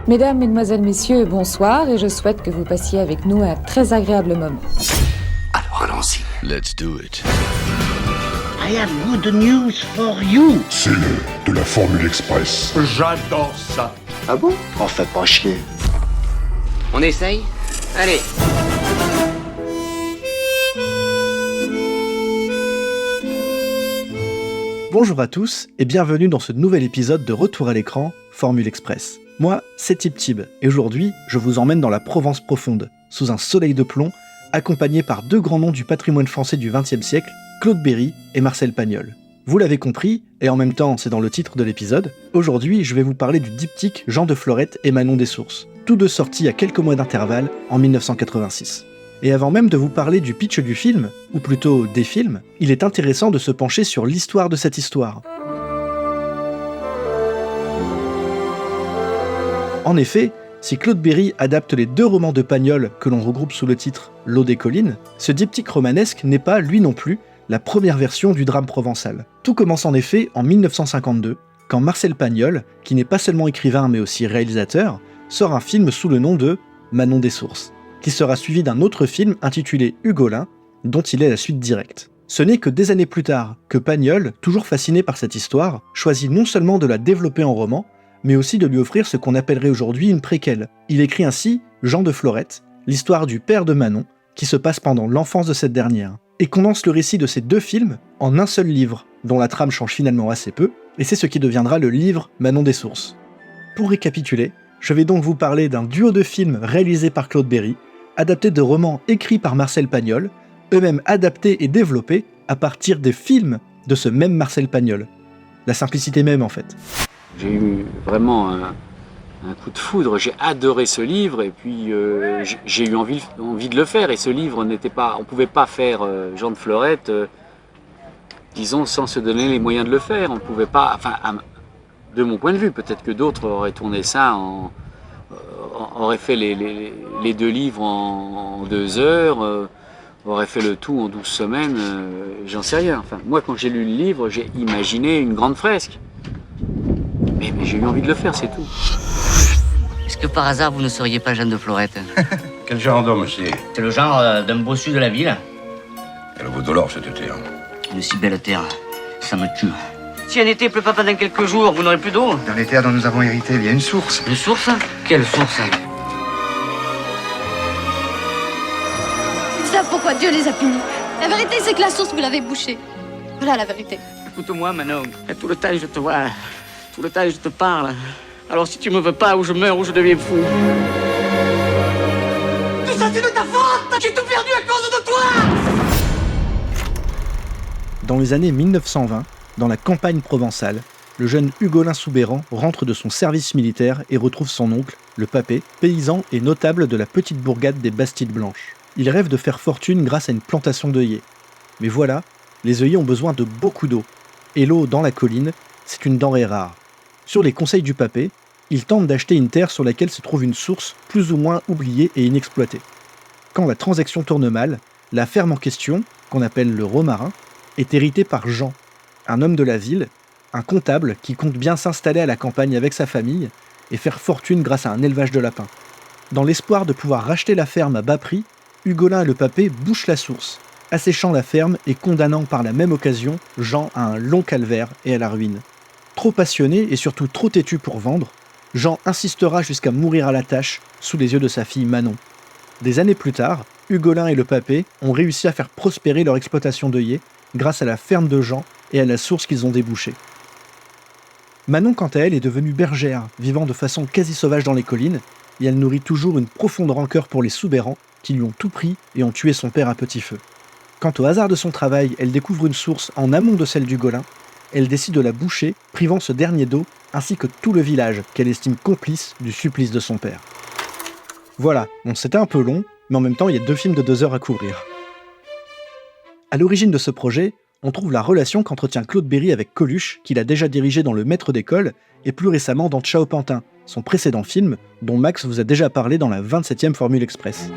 Mesdames, Mesdemoiselles, Messieurs, bonsoir et je souhaite que vous passiez avec nous un très agréable moment. Alors allons-y. Let's do it. I have good news for you. C'est de la Formule Express. J'adore ça. Ah bon? Oh, fais pas chier. On essaye? Allez. Bonjour à tous et bienvenue dans ce nouvel épisode de Retour à l'écran, Formule Express. Moi, c'est Tip Tib et aujourd'hui, je vous emmène dans la Provence profonde, sous un soleil de plomb, accompagné par deux grands noms du patrimoine français du XXe siècle, Claude Berry et Marcel Pagnol. Vous l'avez compris, et en même temps c'est dans le titre de l'épisode, aujourd'hui je vais vous parler du diptyque Jean de Florette et Manon des Sources, tous deux sortis à quelques mois d'intervalle en 1986. Et avant même de vous parler du pitch du film, ou plutôt des films, il est intéressant de se pencher sur l'histoire de cette histoire. En effet, si Claude Berry adapte les deux romans de Pagnol que l'on regroupe sous le titre L'eau des collines, ce diptyque romanesque n'est pas, lui non plus, la première version du drame provençal. Tout commence en effet en 1952, quand Marcel Pagnol, qui n'est pas seulement écrivain mais aussi réalisateur, sort un film sous le nom de Manon des Sources, qui sera suivi d'un autre film intitulé Hugolin, dont il est la suite directe. Ce n'est que des années plus tard que Pagnol, toujours fasciné par cette histoire, choisit non seulement de la développer en roman, mais aussi de lui offrir ce qu'on appellerait aujourd'hui une préquelle. Il écrit ainsi Jean de Florette, l'histoire du père de Manon, qui se passe pendant l'enfance de cette dernière, et condense le récit de ces deux films en un seul livre, dont la trame change finalement assez peu, et c'est ce qui deviendra le livre Manon des Sources. Pour récapituler, je vais donc vous parler d'un duo de films réalisés par Claude Berry, adaptés de romans écrits par Marcel Pagnol, eux-mêmes adaptés et développés à partir des films de ce même Marcel Pagnol. La simplicité même en fait. J'ai eu vraiment un coup de foudre, j'ai adoré ce livre et puis j'ai eu envie de le faire. Et ce livre n'était pas, on ne pouvait pas faire Jean de Florette, disons, sans se donner les moyens de le faire. On ne pouvait pas, enfin, de mon point de vue, peut-être que d'autres auraient tourné ça, auraient fait les deux livres en 2 heures, auraient fait le tout en 12 semaines, j'en sais rien. Enfin, moi, quand j'ai lu le livre, j'ai imaginé une grande fresque. Mais j'ai eu envie de le faire, c'est tout. Est-ce que par hasard vous ne seriez pas Jeanne de Florette? Quel genre d'homme c'est? C'est le genre d'un bossu de la ville. Elle vaut de l'or cette terre. Une si belle terre, ça me tue. Si un été pleut pas pendant quelques jours, vous n'aurez plus d'eau? Dans les terres dont nous avons hérité, il y a une source. Une source? Quelle source? Ils savent pourquoi Dieu les a punis. La vérité, c'est que la source, vous l'avez bouchée. Voilà la vérité. Écoute-moi, Manon. Tout le temps, je te vois. Tout le temps, je te parle. Alors si tu me veux pas, ou je meurs, ou je deviens fou. Tout ça, c'est de ta faute! J'ai tout perdu à cause de toi! Dans les années 1920, dans la campagne provençale, le jeune Hugolin Soubeyran rentre de son service militaire et retrouve son oncle, le Papé, paysan et notable de la petite bourgade des Bastides Blanches. Il rêve de faire fortune grâce à une plantation d'œillets. Mais voilà, les œillets ont besoin de beaucoup d'eau. Et l'eau dans la colline, c'est une denrée rare. Sur les conseils du Papé, il tente d'acheter une terre sur laquelle se trouve une source plus ou moins oubliée et inexploitée. Quand la transaction tourne mal, la ferme en question, qu'on appelle le Romarin, est héritée par Jean, un homme de la ville, un comptable qui compte bien s'installer à la campagne avec sa famille et faire fortune grâce à un élevage de lapins. Dans l'espoir de pouvoir racheter la ferme à bas prix, Hugolin et le Papé bouchent la source, asséchant la ferme et condamnant par la même occasion Jean à un long calvaire et à la ruine. Trop passionné et surtout trop têtu pour vendre, Jean insistera jusqu'à mourir à la tâche sous les yeux de sa fille Manon. Des années plus tard, Hugolin et le Papé ont réussi à faire prospérer leur exploitation d'œillets grâce à la ferme de Jean et à la source qu'ils ont débouchée. Manon, quant à elle, est devenue bergère, vivant de façon quasi sauvage dans les collines, et elle nourrit toujours une profonde rancœur pour les Soubeyran qui lui ont tout pris et ont tué son père à petit feu. Quant au hasard de son travail, elle découvre une source en amont de celle d'Hugolin. Elle décide de la boucher, privant ce dernier d'eau, ainsi que tout le village, qu'elle estime complice du supplice de son père. Voilà, bon c'était un peu long, mais en même temps il y a 2 films de 2 heures à couvrir. À l'origine de ce projet, on trouve la relation qu'entretient Claude Berry avec Coluche, qu'il a déjà dirigé dans Le Maître d'école, et plus récemment dans Ciao Pantin, son précédent film, dont Max vous a déjà parlé dans la 27e Formule Express.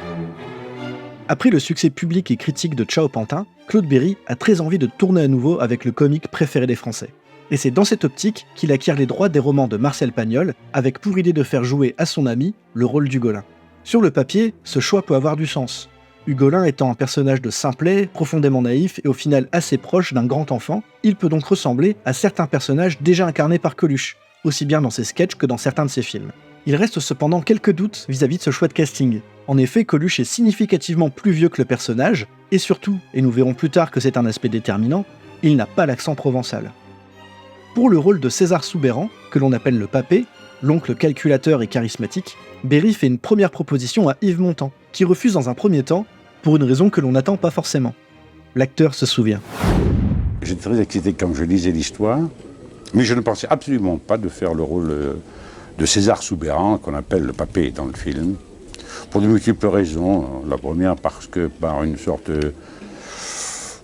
Après le succès public et critique de Ciao Pantin, Claude Berry a très envie de tourner à nouveau avec le comique préféré des Français. Et c'est dans cette optique qu'il acquiert les droits des romans de Marcel Pagnol, avec pour idée de faire jouer à son ami le rôle d'Hugolin. Sur le papier, ce choix peut avoir du sens. Hugolin étant un personnage de simplet, profondément naïf et au final assez proche d'un grand enfant, il peut donc ressembler à certains personnages déjà incarnés par Coluche, aussi bien dans ses sketchs que dans certains de ses films. Il reste cependant quelques doutes vis-à-vis de ce choix de casting. En effet, Coluche est significativement plus vieux que le personnage, et surtout, et nous verrons plus tard que c'est un aspect déterminant, il n'a pas l'accent provençal. Pour le rôle de César Soubeyran, que l'on appelle le Papé, l'oncle calculateur et charismatique, Berry fait une première proposition à Yves Montand, qui refuse dans un premier temps, pour une raison que l'on n'attend pas forcément. L'acteur se souvient. J'étais très excité quand je lisais l'histoire, mais je ne pensais absolument pas de faire le rôle de César Soubeyran, qu'on appelle le Papé dans le film, pour de multiples raisons. La première, parce que par une sorte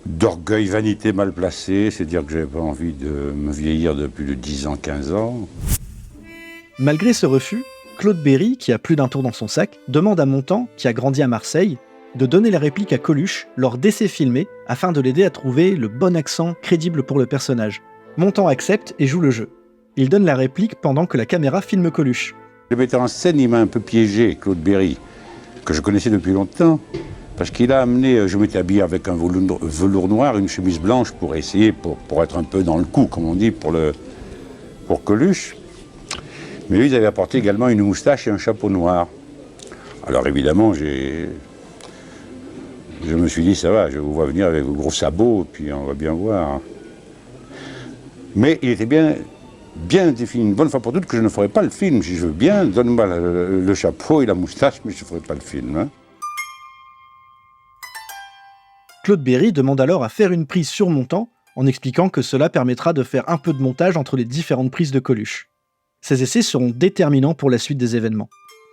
d'orgueil, vanité mal placée, c'est-à-dire que j'avais pas envie de me vieillir de plus de 10 ans, 15 ans. Malgré ce refus, Claude Berry, qui a plus d'un tour dans son sac, demande à Montand, qui a grandi à Marseille, de donner la réplique à Coluche lors d'essais filmés afin de l'aider à trouver le bon accent crédible pour le personnage. Montand accepte et joue le jeu. Il donne la réplique pendant que la caméra filme Coluche. Le metteur en scène, il m'a un peu piégé, Claude Berry, que je connaissais depuis longtemps, parce qu'il a amené, je m'étais habillé avec un velours noir, une chemise blanche pour essayer, pour être un peu dans le coup, comme on dit, pour Coluche. Mais lui, il avait apporté également une moustache et un chapeau noir. Alors évidemment, je me suis dit, ça va, je vous vois venir avec vos gros sabots, puis on va bien voir. Mais il était bien défini, une bonne fois pour toutes, que je ne ferai pas le film. Si je veux bien, donne-moi le chapeau et la moustache, mais je ne ferai pas le film. Hein. Claude Berry demande alors à faire une prise sur Montand, en expliquant que cela permettra de faire un peu de montage entre les différentes prises de Coluche. Ces essais seront déterminants pour la suite des événements.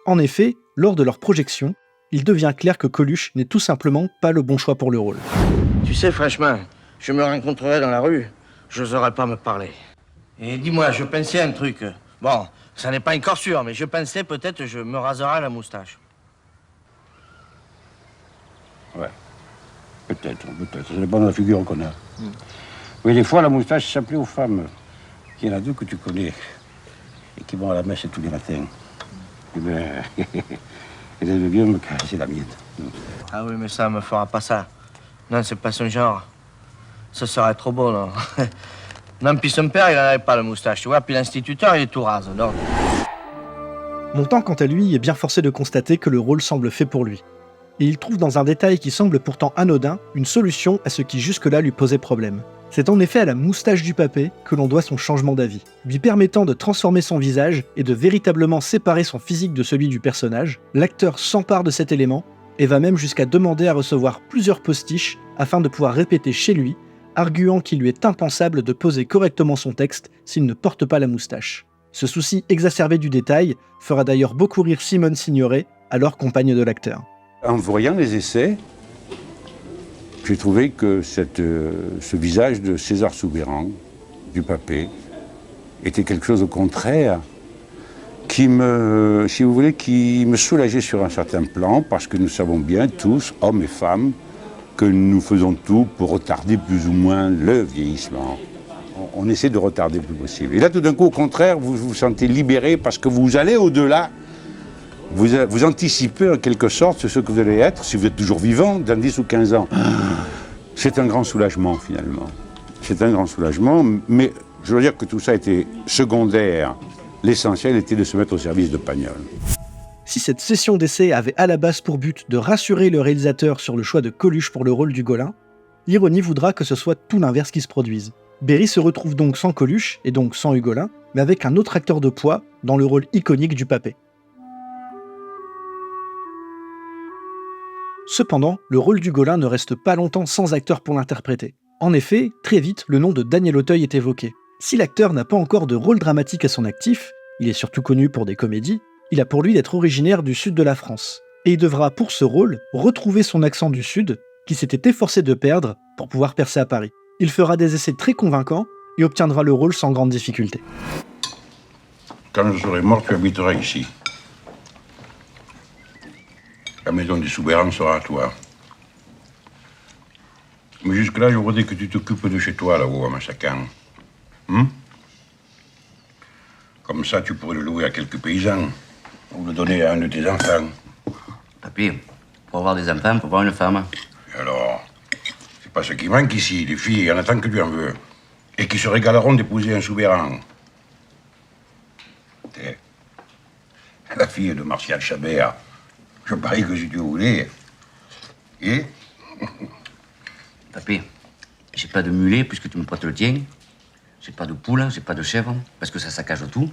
En effet, lors de leur projection, il devient clair que Coluche n'est tout simplement pas le bon choix pour le rôle. Tu sais, franchement, je me rencontrerais dans la rue, je n'oserais pas me parler. Et dis-moi, je pensais à un truc. Bon, ça n'est pas encore sûr, mais je pensais peut-être je me raserai la moustache. Ouais, peut-être, ça dépend de la figure qu'on a. Oui, des fois, la moustache s'appelait aux femmes. Il y en a deux que tu connais, et qui vont à la messe tous les matins. Eh bien, elle aime bien me caresser la mienne. Ah oui, mais ça me fera pas ça. Non, c'est pas son genre. Ça serait trop beau, non. Non, puis son père, il n'avait pas la moustache, tu vois, puis l'instituteur, il est tout rase, donc... Montand, quant à lui, est bien forcé de constater que le rôle semble fait pour lui. Et il trouve dans un détail qui semble pourtant anodin, une solution à ce qui jusque-là lui posait problème. C'est en effet à la moustache du Papé que l'on doit son changement d'avis, lui permettant de transformer son visage et de véritablement séparer son physique de celui du personnage. L'acteur s'empare de cet élément et va même jusqu'à demander à recevoir plusieurs postiches afin de pouvoir répéter chez lui, arguant qu'il lui est impensable de poser correctement son texte s'il ne porte pas la moustache. Ce souci exacerbé du détail fera d'ailleurs beaucoup rire Simone Signoret, alors compagne de l'acteur. En voyant les essais, j'ai trouvé que ce visage de César Soubeyran, du Papé, était quelque chose au contraire qui me soulageait sur un certain plan, parce que nous savons bien tous, hommes et femmes, que nous faisons tout pour retarder plus ou moins le vieillissement. On essaie de retarder le plus possible. Et là, tout d'un coup, au contraire, vous vous sentez libéré parce que vous allez au-delà. Vous anticipez en quelque sorte ce que vous allez être, si vous êtes toujours vivant, dans 10 ou 15 ans. C'est un grand soulagement, finalement. C'est un grand soulagement, mais je dois dire que tout ça était secondaire. L'essentiel était de se mettre au service de Pagnol. Si cette session d'essai avait à la base pour but de rassurer le réalisateur sur le choix de Coluche pour le rôle d'Hugolin, l'ironie voudra que ce soit tout l'inverse qui se produise. Berry se retrouve donc sans Coluche, et donc sans Hugolin, mais avec un autre acteur de poids dans le rôle iconique du Papé. Cependant, le rôle d'Hugolin ne reste pas longtemps sans acteur pour l'interpréter. En effet, très vite, le nom de Daniel Auteuil est évoqué. Si l'acteur n'a pas encore de rôle dramatique à son actif, il est surtout connu pour des comédies, il a pour lui d'être originaire du sud de la France. Et il devra, pour ce rôle, retrouver son accent du sud, qui s'était efforcé de perdre pour pouvoir percer à Paris. Il fera des essais très convaincants et obtiendra le rôle sans grande difficulté. Quand je serai mort, tu habiteras ici. La maison des Soubeyran sera à toi. Mais jusque-là, je voudrais que tu t'occupes de chez toi, là-haut, à Massacan. Comme ça, tu pourrais le louer à quelques paysans. Ou le donner à un de tes enfants. Papy, pour avoir des enfants, faut avoir une femme. Et alors, c'est pas ce qui manque ici. Les filles, il y en a tant que tu en veux. Et qui se régaleront d'épouser un souverain. T'es la fille de Martial Chabert. Je parie que si tu voulais. Et Papy, j'ai pas de mulet puisque tu me prêtes le tien. J'ai pas de poule, j'ai pas de chèvre, parce que ça saccage tout.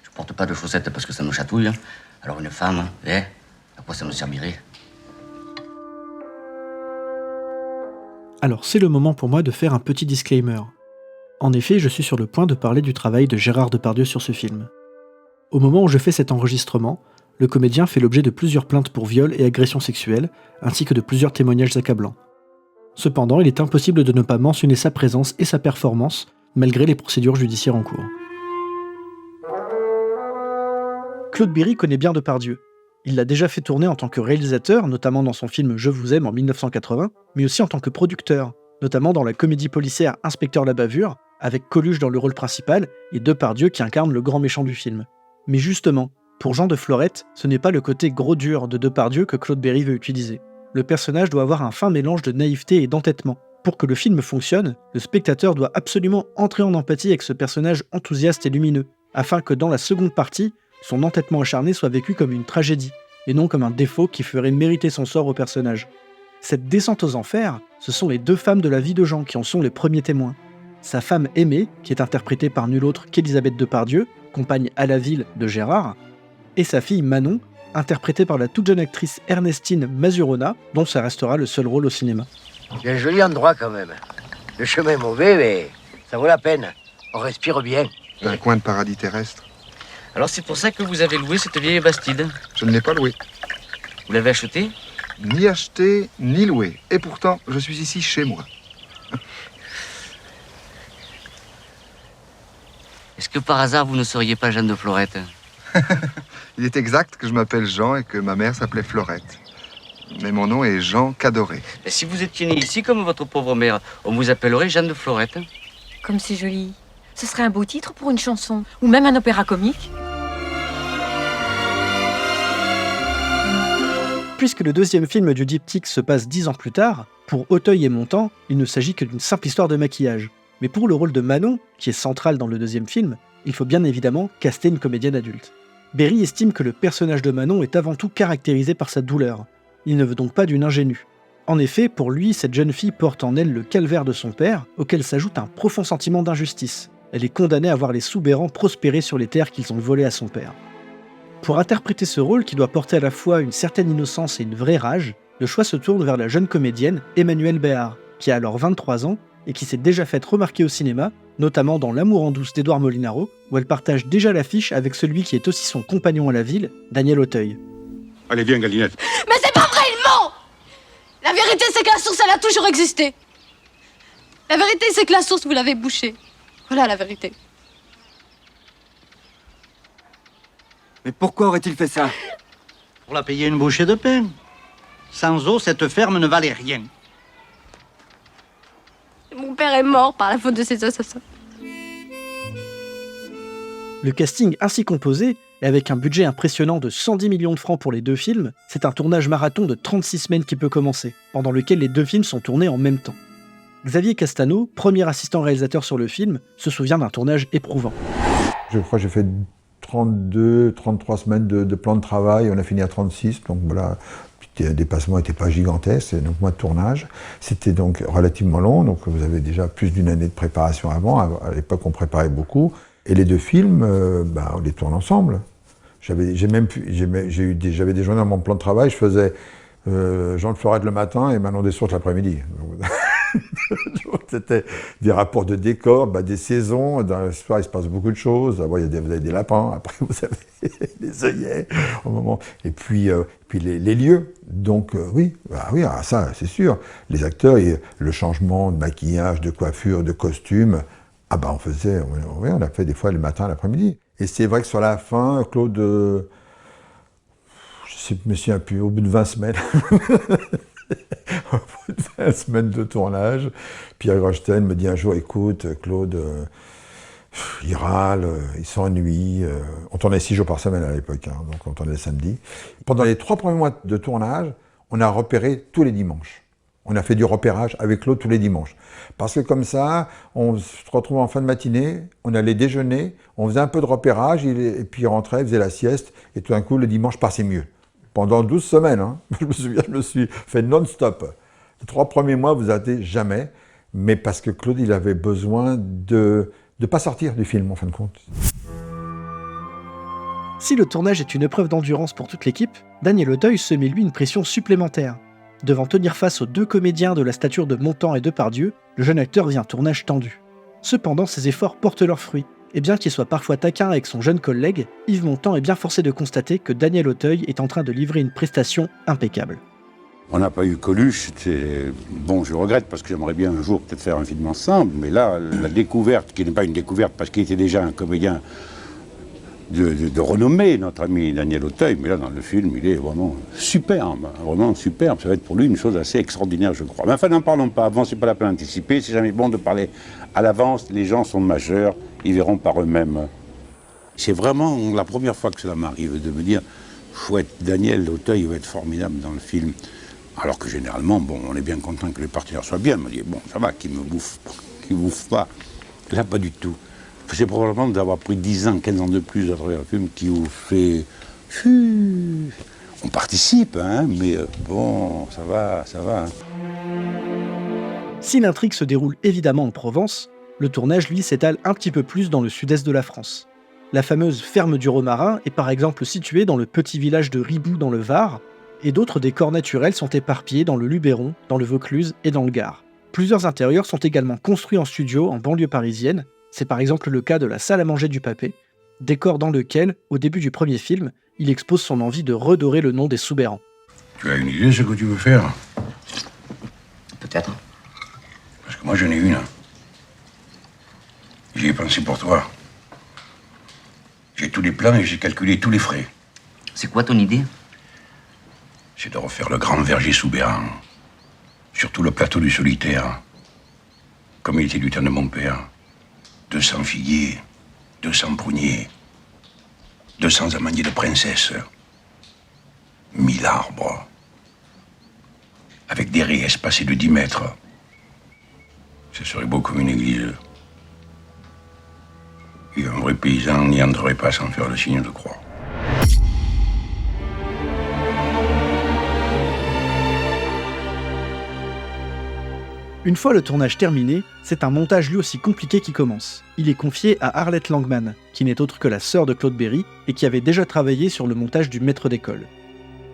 Je porte pas de chaussettes parce que ça me chatouille. Alors une femme, à quoi ça me servirait? Alors c'est le moment pour moi de faire un petit disclaimer. En effet, je suis sur le point de parler du travail de Gérard Depardieu sur ce film. Au moment où je fais cet enregistrement, le comédien fait l'objet de plusieurs plaintes pour viol et agression sexuelle, ainsi que de plusieurs témoignages accablants. Cependant, il est impossible de ne pas mentionner sa présence et sa performance, malgré les procédures judiciaires en cours. Claude Berry connaît bien Depardieu. Il l'a déjà fait tourner en tant que réalisateur, notamment dans son film Je vous aime en 1980, mais aussi en tant que producteur, notamment dans la comédie policière Inspecteur la bavure, avec Coluche dans le rôle principal et Depardieu qui incarne le grand méchant du film. Mais justement, pour Jean de Florette, ce n'est pas le côté gros dur de Depardieu que Claude Berry veut utiliser. Le personnage doit avoir un fin mélange de naïveté et d'entêtement. Pour que le film fonctionne, le spectateur doit absolument entrer en empathie avec ce personnage enthousiaste et lumineux, afin que dans la seconde partie, son entêtement acharné soit vécu comme une tragédie, et non comme un défaut qui ferait mériter son sort au personnage. Cette descente aux enfers, ce sont les deux femmes de la vie de Jean qui en sont les premiers témoins. Sa femme Aimée, qui est interprétée par nulle autre qu'Élisabeth Depardieu, compagne à la ville de Gérard, et sa fille Manon, interprétée par la toute jeune actrice Ernestine Masurona, dont ça restera le seul rôle au cinéma. C'est un joli endroit quand même. Le chemin est mauvais, mais ça vaut la peine. On respire bien. C'est un coin de paradis terrestre. Alors c'est pour ça que vous avez loué cette vieille bastide? Je ne l'ai pas loué. Vous l'avez achetée? Ni acheté, ni loué. Et pourtant, je suis ici chez moi. Est-ce que par hasard vous ne seriez pas Jeanne de Florette? Il est exact que je m'appelle Jean et que ma mère s'appelait Florette. Mais mon nom est Jean Cadoré. Et si vous étiez né ici comme votre pauvre mère, on vous appellerait Jeanne de Florette. Comme c'est joli. Ce serait un beau titre pour une chanson, ou même un opéra comique. Puisque le deuxième film du diptyque se passe 10 ans plus tard, pour Auteuil et Montand, il ne s'agit que d'une simple histoire de maquillage. Mais pour le rôle de Manon, qui est central dans le deuxième film, il faut bien évidemment caster une comédienne adulte. Berry estime que le personnage de Manon est avant tout caractérisé par sa douleur. Il ne veut donc pas d'une ingénue. En effet, pour lui, cette jeune fille porte en elle le calvaire de son père, auquel s'ajoute un profond sentiment d'injustice. Elle est condamnée à voir les Soubeyran prospérer sur les terres qu'ils ont volées à son père. Pour interpréter ce rôle qui doit porter à la fois une certaine innocence et une vraie rage, le choix se tourne vers la jeune comédienne Emmanuelle Béard, qui a alors 23 ans et qui s'est déjà faite remarquer au cinéma, notamment dans L'amour en douce d'Édouard Molinaro, où elle partage déjà l'affiche avec celui qui est aussi son compagnon à la ville, Daniel Auteuil. Allez, viens, Galinette. Mais c'est pas vrai, il ment! La vérité, c'est que la source, elle a toujours existé. La vérité, c'est que la source, vous l'avez bouchée. Voilà la vérité. Mais pourquoi aurait-il fait ça? Pour la payer une bouchée de pain. Sans eau, cette ferme ne valait rien. Mon père est mort par la faute de ces assassins. Le casting ainsi composé, et avec un budget impressionnant de 110 millions de francs pour les deux films, c'est un tournage marathon de 36 semaines qui peut commencer, pendant lequel les deux films sont tournés en même temps. Xavier Castano, premier assistant réalisateur sur le film, se souvient d'un tournage éprouvant. Je crois que j'ai fait 32, 33 semaines de plan de travail, on a fini à 36, donc voilà, le dépassement n'était pas gigantesque, et donc mois de tournage. C'était donc relativement long, donc vous avez déjà plus d'une année de préparation avant, à l'époque on préparait beaucoup. Et les deux films, on les tourne ensemble. J'avais des journées dans mon plan de travail, je faisais Jean de Florette le matin et Manon Dessources l'après-midi. C'était des rapports de décors, des saisons, dans l'histoire il se passe beaucoup de choses. D'abord vous avez des lapins, après vous avez des œillets, au moment. Et puis les lieux. Donc oui, ça c'est sûr. Les acteurs, le changement de maquillage, de coiffure, de costume, on a fait des fois le matin, l'après-midi. Et c'est vrai que sur la fin, Claude, je me souviens plus, au bout de 20 semaines, au bout de 20 semaines de tournage, Pierre Grostein me dit un jour, écoute, Claude, Il râle, il s'ennuie. On tournait 6 jours par semaine à l'époque, hein, donc on tournait le samedi. Pendant les 3 premiers mois de tournage, on a repéré tous les dimanches. On a fait du repérage avec Claude tous les dimanches. Parce que comme ça, on se retrouvait en fin de matinée, on allait déjeuner, on faisait un peu de repérage, et puis il rentrait, il faisait la sieste, et tout d'un coup, le dimanche passait mieux. Pendant 12 semaines, hein. Je me souviens, je me suis fait non-stop. Les 3 premiers mois, vous n'arrêtez jamais, mais parce que Claude, il avait besoin de ne pas sortir du film, en fin de compte. Si le tournage est une épreuve d'endurance pour toute l'équipe, Daniel Auteuil se met lui une pression supplémentaire. Devant tenir face aux 2 comédiens de la stature de Montand et Depardieu, le jeune acteur vit un tournage tendu. Cependant, ses efforts portent leurs fruits, et bien qu'il soit parfois taquin avec son jeune collègue, Yves Montand est bien forcé de constater que Daniel Auteuil est en train de livrer une prestation impeccable. On n'a pas eu Coluche, bon, je regrette parce que j'aimerais bien un jour peut-être faire un film ensemble, mais là, la découverte, qui n'est pas une découverte parce qu'il était déjà un comédien de renommée, notre ami Daniel Auteuil, mais là, dans le film, il est vraiment superbe, ça va être pour lui une chose assez extraordinaire, je crois. Mais enfin, n'en parlons pas avant, c'est pas la peine d'anticiper, c'est jamais bon de parler à l'avance, les gens sont majeurs, ils verront par eux-mêmes. C'est vraiment la première fois que cela m'arrive, de me dire, chouette, Daniel Auteuil va être formidable dans le film. Alors que généralement, bon, on est bien content que les partenaires soient bien. On me dit, bon, ça va, qu'ils bouffent pas. Là, pas du tout. C'est probablement d'avoir pris 10 ans, 15 ans de plus à travers le film qui vous fait... On participe, hein, mais bon, ça va. Hein. Si l'intrigue se déroule évidemment en Provence, le tournage, lui, s'étale un petit peu plus dans le sud-est de la France. La fameuse ferme du Romarin est par exemple située dans le petit village de Ribou dans le Var, et d'autres décors naturels sont éparpillés dans le Luberon, dans le Vaucluse et dans le Gard. Plusieurs intérieurs sont également construits en studio en banlieue parisienne. C'est par exemple le cas de la salle à manger du Papé, décor dans lequel, au début du premier film, il expose son envie de redorer le nom des Soubeyran. Tu as une idée de ce que tu veux faire? Peut-être. Parce que moi, j'en ai une. J'y ai pensé pour toi. J'ai tous les plans et j'ai calculé tous les frais. C'est quoi ton idée? C'est de refaire le grand verger Soubeyran. Surtout le plateau du Solitaire. Comme il était du temps de mon père. 200 figuiers, 200 pruniers, 200 amandiers de princesse, 1000 arbres, avec des raies espacées de 10 mètres. Ce serait beau comme une église. Et un vrai paysan n'y entrerait pas sans faire le signe de croix. Une fois le tournage terminé, c'est un montage lui aussi compliqué qui commence. Il est confié à Arlette Langman, qui n'est autre que la sœur de Claude Berry et qui avait déjà travaillé sur le montage du Maître d'école.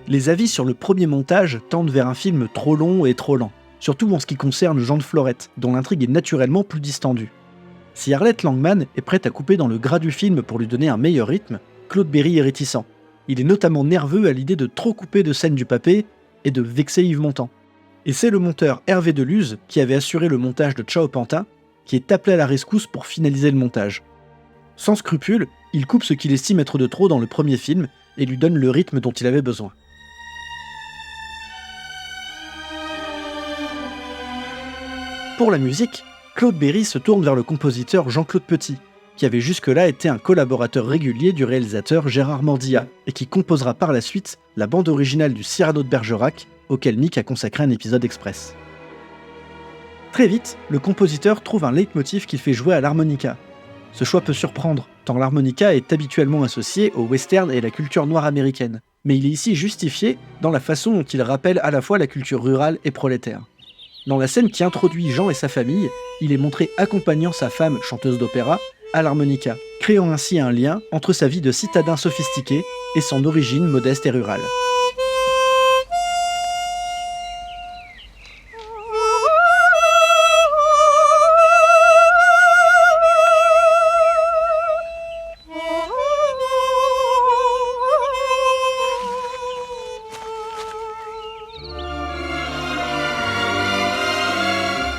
Les avis sur le premier montage tendent vers un film trop long et trop lent, surtout en ce qui concerne Jean de Florette, dont l'intrigue est naturellement plus distendue. Si Arlette Langman est prête à couper dans le gras du film pour lui donner un meilleur rythme, Claude Berry est réticent. Il est notamment nerveux à l'idée de trop couper de scènes du Papé et de vexer Yves Montand. Et c'est le monteur Hervé Deluse, qui avait assuré le montage de Ciao Pantin, qui est appelé à la rescousse pour finaliser le montage. Sans scrupule, il coupe ce qu'il estime être de trop dans le premier film et lui donne le rythme dont il avait besoin. Pour la musique, Claude Berry se tourne vers le compositeur Jean-Claude Petit, qui avait jusque-là été un collaborateur régulier du réalisateur Gérard Mordillat, et qui composera par la suite la bande originale du Cyrano de Bergerac, auquel Nick a consacré un épisode express. Très vite, le compositeur trouve un leitmotiv qu'il fait jouer à l'harmonica. Ce choix peut surprendre, tant l'harmonica est habituellement associé au western et à la culture noire américaine. Mais il est ici justifié dans la façon dont il rappelle à la fois la culture rurale et prolétaire. Dans la scène qui introduit Jean et sa famille, il est montré accompagnant sa femme, chanteuse d'opéra, à l'harmonica, créant ainsi un lien entre sa vie de citadin sophistiqué et son origine modeste et rurale.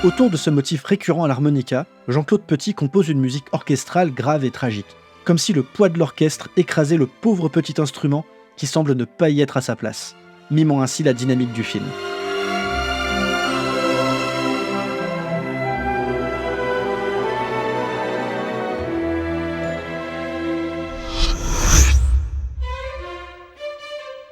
Autour de ce motif récurrent à l'harmonica, Jean-Claude Petit compose une musique orchestrale grave et tragique, comme si le poids de l'orchestre écrasait le pauvre petit instrument qui semble ne pas y être à sa place, mimant ainsi la dynamique du film.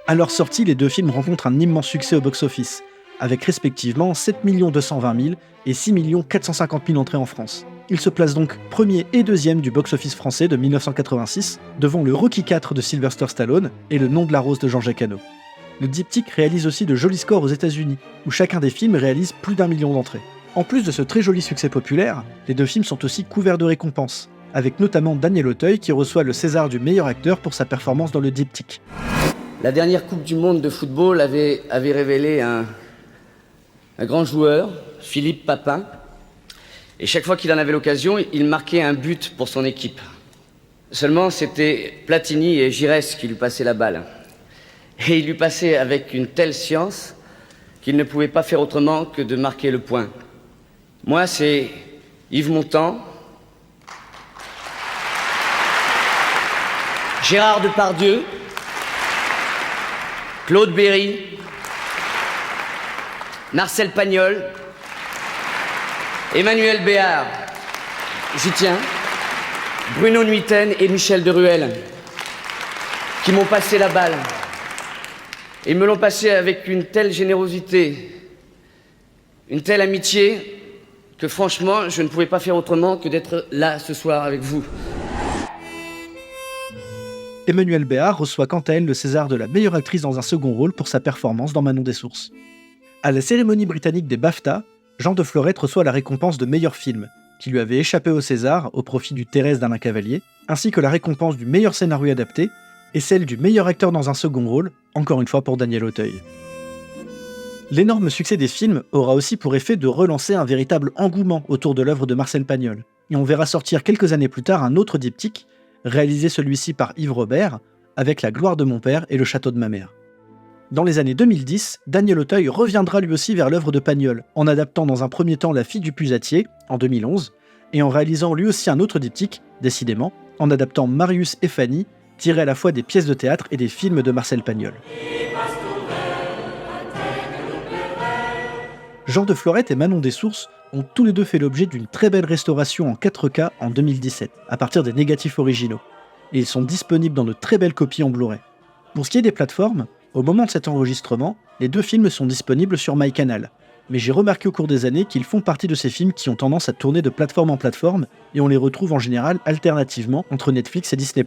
À leur sortie, les deux films rencontrent un immense succès au box-office, avec respectivement 7 220 000 et 6 450 000 entrées en France. Ils se placent donc premier et deuxième du box-office français de 1986, devant le Rocky IV de Sylvester Stallone et le Nom de la rose de Jean-Jacques Hano. Le diptyque réalise aussi de jolis scores aux États-Unis, où chacun des films réalise plus d'1 million d'entrées. En plus de ce très joli succès populaire, les deux films sont aussi couverts de récompenses, avec notamment Daniel Auteuil qui reçoit le César du meilleur acteur pour sa performance dans le diptyque. La dernière Coupe du Monde de football avait révélé un grand joueur, Philippe Papin. Et chaque fois qu'il en avait l'occasion, il marquait un but pour son équipe. Seulement, c'était Platini et Giresse qui lui passaient la balle. Et il lui passait avec une telle science qu'il ne pouvait pas faire autrement que de marquer le point. Moi, c'est Yves Montand, Gérard Depardieu, Claude Berry, Marcel Pagnol, Emmanuel Béard, j'y tiens, Bruno Nuiten et Michel Deruel, qui m'ont passé la balle. Ils me l'ont passé avec une telle générosité, une telle amitié, que franchement, je ne pouvais pas faire autrement que d'être là ce soir avec vous. Emmanuelle Béard reçoit quant à elle le César de la meilleure actrice dans un second rôle pour sa performance dans Manon des Sources. À la cérémonie britannique des BAFTA, Jean de Florette reçoit la récompense de meilleur film, qui lui avait échappé au César au profit du Thérèse d'Alain Cavalier, ainsi que la récompense du meilleur scénario adapté et celle du meilleur acteur dans un second rôle, encore une fois pour Daniel Auteuil. L'énorme succès des films aura aussi pour effet de relancer un véritable engouement autour de l'œuvre de Marcel Pagnol, et on verra sortir quelques années plus tard un autre diptyque, réalisé celui-ci par Yves Robert, avec La gloire de mon père et Le château de ma mère. Dans les années 2010, Daniel Auteuil reviendra lui aussi vers l'œuvre de Pagnol, en adaptant dans un premier temps La fille du pusatier, en 2011, et en réalisant lui aussi un autre diptyque, décidément, en adaptant Marius et Fanny, tirés à la fois des pièces de théâtre et des films de Marcel Pagnol. Jean de Florette et Manon des Sources ont tous les deux fait l'objet d'une très belle restauration en 4K en 2017, à partir des négatifs originaux, et ils sont disponibles dans de très belles copies en Blu-ray. Pour ce qui est des plateformes, au moment de cet enregistrement, les deux films sont disponibles sur MyCanal, mais j'ai remarqué au cours des années qu'ils font partie de ces films qui ont tendance à tourner de plateforme en plateforme, et on les retrouve en général alternativement entre Netflix et Disney+.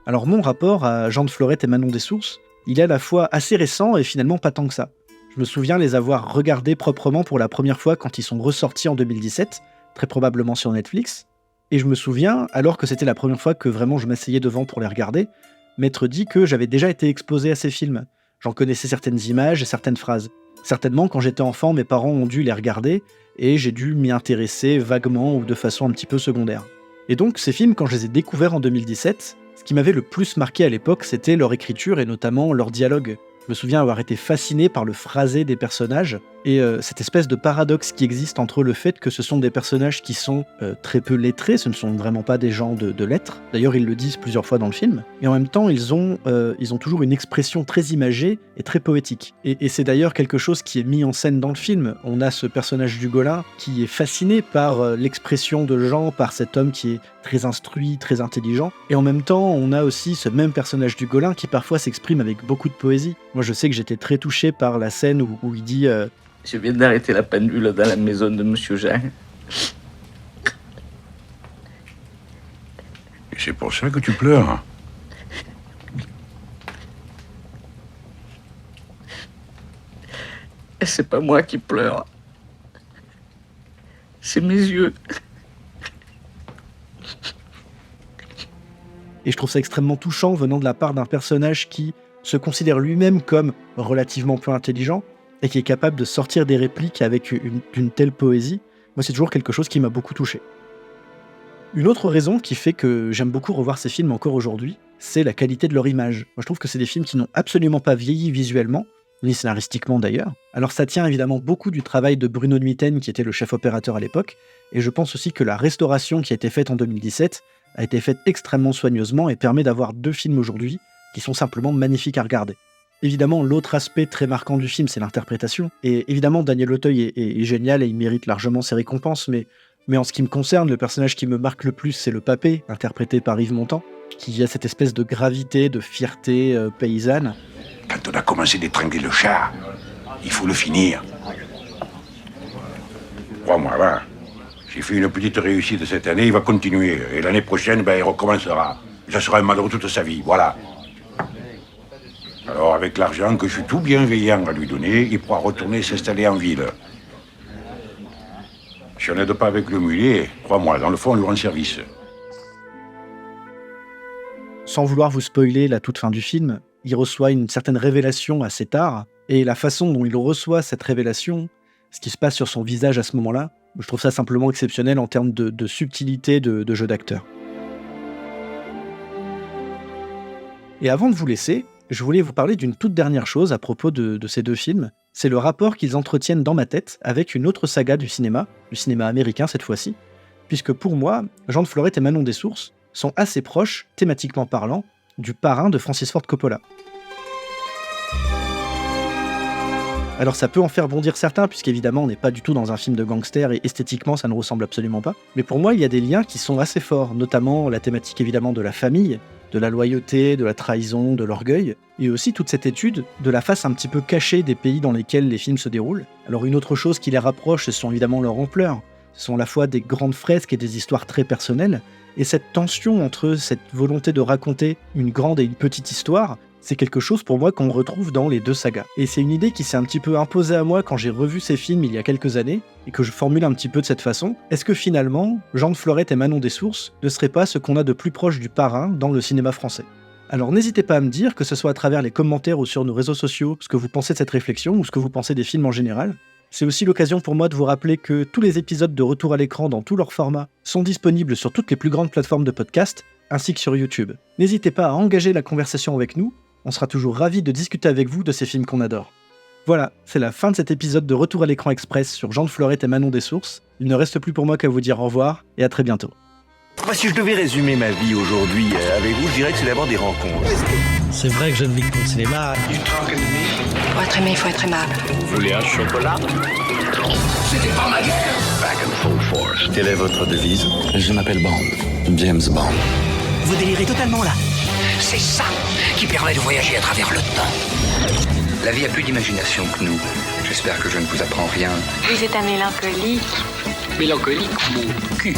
Alors mon rapport à Jean de Florette et Manon des Sources, il est à la fois assez récent et finalement pas tant que ça. Je me souviens les avoir regardés proprement pour la première fois quand ils sont ressortis en 2017, très probablement sur Netflix, et je me souviens, alors que c'était la première fois que vraiment je m'asseyais devant pour les regarder, m'être dit que j'avais déjà été exposé à ces films. J'en connaissais certaines images et certaines phrases. Certainement, quand j'étais enfant, mes parents ont dû les regarder, et j'ai dû m'y intéresser vaguement ou de façon un petit peu secondaire. Et donc, ces films, quand je les ai découverts en 2017, ce qui m'avait le plus marqué à l'époque, c'était leur écriture et notamment leur dialogue. Je me souviens avoir été fasciné par le phrasé des personnages et cette espèce de paradoxe qui existe entre le fait que ce sont des personnages qui sont très peu lettrés, ce ne sont vraiment pas des gens de lettres, d'ailleurs ils le disent plusieurs fois dans le film, et en même temps ils ont toujours une expression très imagée et très poétique. Et c'est d'ailleurs quelque chose qui est mis en scène dans le film. On a ce personnage d'Hugolin qui est fasciné par l'expression de Jean, par cet homme qui est très instruit, très intelligent, et en même temps on a aussi ce même personnage d'Hugolin qui parfois s'exprime avec beaucoup de poésie. Moi je sais que j'étais très touché par la scène où il dit Je viens d'arrêter la pendule dans la maison de Monsieur Jean. Et c'est pour ça que tu pleures. Et c'est pas moi qui pleure. C'est mes yeux. Et je trouve ça extrêmement touchant venant de la part d'un personnage qui se considère lui-même comme relativement peu intelligent et qui est capable de sortir des répliques avec une telle poésie. Moi, c'est toujours quelque chose qui m'a beaucoup touché. Une autre raison qui fait que j'aime beaucoup revoir ces films encore aujourd'hui, c'est la qualité de leur image. Moi, je trouve que c'est des films qui n'ont absolument pas vieilli visuellement, ni scénaristiquement d'ailleurs. Alors ça tient évidemment beaucoup du travail de Bruno Nuiten, qui était le chef opérateur à l'époque, et je pense aussi que la restauration qui a été faite en 2017 a été faite extrêmement soigneusement et permet d'avoir deux films aujourd'hui qui sont simplement magnifiques à regarder. Évidemment, l'autre aspect très marquant du film, c'est l'interprétation. Et évidemment, Daniel Auteuil est génial et il mérite largement ses récompenses, mais en ce qui me concerne, le personnage qui me marque le plus, c'est le papé, interprété par Yves Montand. qu'il y a cette espèce de gravité, de fierté paysanne. Quand on a commencé d'étrangler le chat, il faut le finir. Crois-moi, va. J'ai fait une petite réussite cette année, il va continuer. Et l'année prochaine, il recommencera. Ça sera un malheureux toute sa vie, voilà. Alors, avec l'argent que je suis tout bienveillant à lui donner, il pourra retourner s'installer en ville. Si on n'aide pas avec le mulet, crois-moi, dans le fond, on lui rend service. Sans vouloir vous spoiler la toute fin du film, il reçoit une certaine révélation assez tard, et la façon dont il reçoit cette révélation, ce qui se passe sur son visage à ce moment-là, je trouve ça simplement exceptionnel en termes de subtilité de jeu d'acteur. Et avant de vous laisser, je voulais vous parler d'une toute dernière chose à propos de ces deux films. C'est le rapport qu'ils entretiennent dans ma tête avec une autre saga du cinéma américain cette fois-ci, puisque pour moi, Jean de Florette et Manon des Sources sont assez proches, thématiquement parlant, du Parrain de Francis Ford Coppola. Alors ça peut en faire bondir certains, puisqu'évidemment on n'est pas du tout dans un film de gangster et esthétiquement ça ne ressemble absolument pas. Mais pour moi il y a des liens qui sont assez forts, notamment la thématique évidemment de la famille, de la loyauté, de la trahison, de l'orgueil, et aussi toute cette étude de la face un petit peu cachée des pays dans lesquels les films se déroulent. Alors une autre chose qui les rapproche, ce sont évidemment leur ampleur. Ce sont à la fois des grandes fresques et des histoires très personnelles, et cette tension entre cette volonté de raconter une grande et une petite histoire, c'est quelque chose pour moi qu'on retrouve dans les deux sagas. Et c'est une idée qui s'est un petit peu imposée à moi quand j'ai revu ces films il y a quelques années, et que je formule un petit peu de cette façon. Est-ce que finalement, Jean de Florette et Manon des Sources ne seraient pas ce qu'on a de plus proche du Parrain dans le cinéma français ? Alors n'hésitez pas à me dire, que ce soit à travers les commentaires ou sur nos réseaux sociaux, ce que vous pensez de cette réflexion, ou ce que vous pensez des films en général. C'est aussi l'occasion pour moi de vous rappeler que tous les épisodes de Retour à l'écran dans tous leurs formats sont disponibles sur toutes les plus grandes plateformes de podcast, ainsi que sur YouTube. N'hésitez pas à engager la conversation avec nous, on sera toujours ravis de discuter avec vous de ces films qu'on adore. Voilà, c'est la fin de cet épisode de Retour à l'écran express sur Jean de Florette et Manon des Sources. Il ne reste plus pour moi qu'à vous dire au revoir et à très bientôt. Si je devais résumer ma vie aujourd'hui avec vous, je dirais que c'est d'abord des rencontres. C'est vrai que je ne vis que pour le cinéma. Pour être aimé, il faut être aimable. Vous voulez un chocolat? C'était pas ma guerre. Back and full force. Quelle est votre devise? Je m'appelle Bond. James Bond. Vous délirez totalement là. C'est ça qui permet de voyager à travers le temps. La vie a plus d'imagination que nous. J'espère que je ne vous apprends rien. Vous êtes un mélancolique. Mélancolique, mon cul.